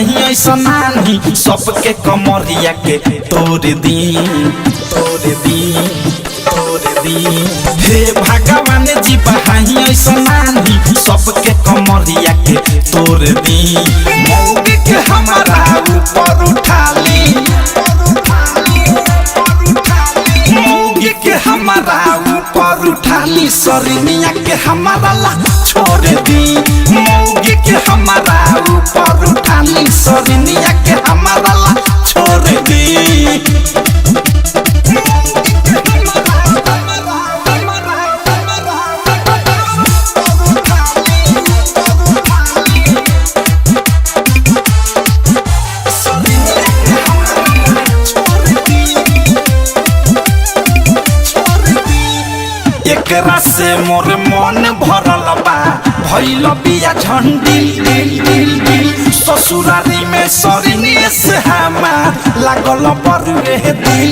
हाई ऐसा नानी सबके कमरिया के तोड़ दी हे भगवान जी बहाई ऐसा नानी सबके कमरिया के तोड़ दी मौग के हमारा ऊपर उठा ली मौग के हमारा ऊपर उठा ली सरनिया के हमारा ला छोड़ दी मौग के हमारा ऊपर उठा ली सरनिया के हमारा ला छोड़ दी एकरा से मोर मन भरल बा भइल बिया झंडिल ससुरारी में सरिनी से हमार लागल बरुए दिल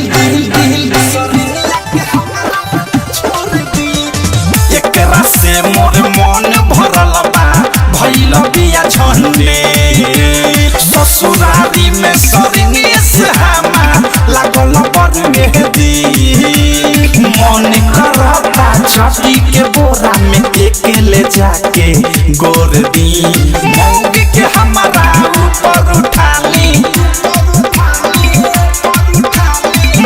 एकरा से मोर मन भरल बा भइल बिया झंडिल ससुरारी में सरिनी से हमार लागल बरुए दिल मन करता छाती के बोरा में एक ले जाके गोर दी मौग के हमारा ऊपर उठा ली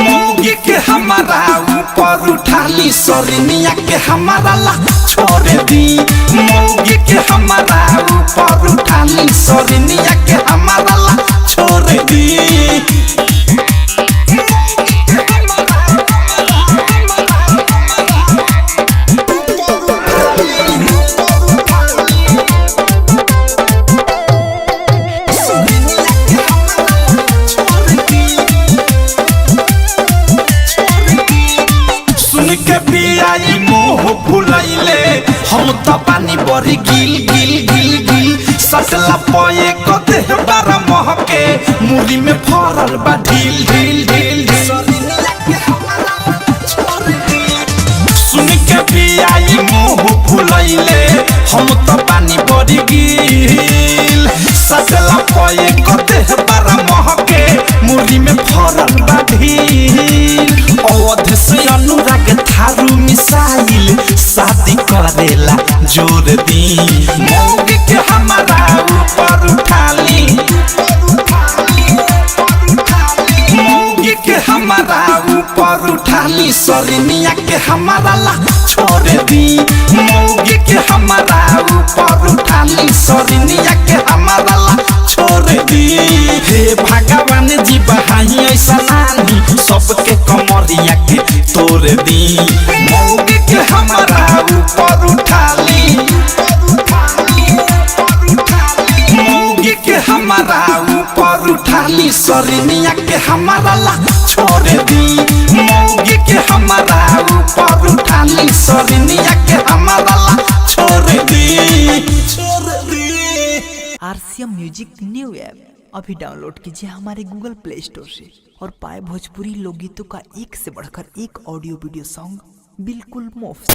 मौग के हमारा ऊपर उठा ली सरनिया के हमारा ला छोड़ दी मौग के हमारा ऊपर उठा ली सरनिया के हमारा ला छोड़ दी के पियाई मोह भुलैले हम तो पानी बड़ी गिल सटला पये कते बारा महके मुरी में फरल बा ढील सुन के पियाई मोह भुलैले हम तो पानी बड़ी गिल सटला पये कते बारा महके मुरी में फरल बा ढील अवध से अनुराग थारू मिसाइल शादी करेला जोर दी मौग के हमारा ऊपर उठा ली मौग के हमारा ऊपर उठा ली सरनिया के हमारा ला छोड़ दी मौग के हमारा ऊपर उठा ली सरनिया के हमारा ला छोड़ दी हे भगवान जी बहाई ऐसा नानी सबके कमरिया के तोड़ दी मौग के हमारा ऊपर उठा ली मौग के हमारा ऊपर उठा ली सरनिया के हमारा ला छोड़ दी मौग के हमारा ऊपर उठा ली सरनिया के हमारा ला छोड़ दी RCM म्यूजिक न्यू ऐप अभी डाउनलोड कीजिए हमारे गूगल प्ले स्टोर से और पाए भोजपुरी लोकगीतों का एक से बढ़कर एक ऑडियो वीडियो सॉन्ग बिल्कुल मुफ्त।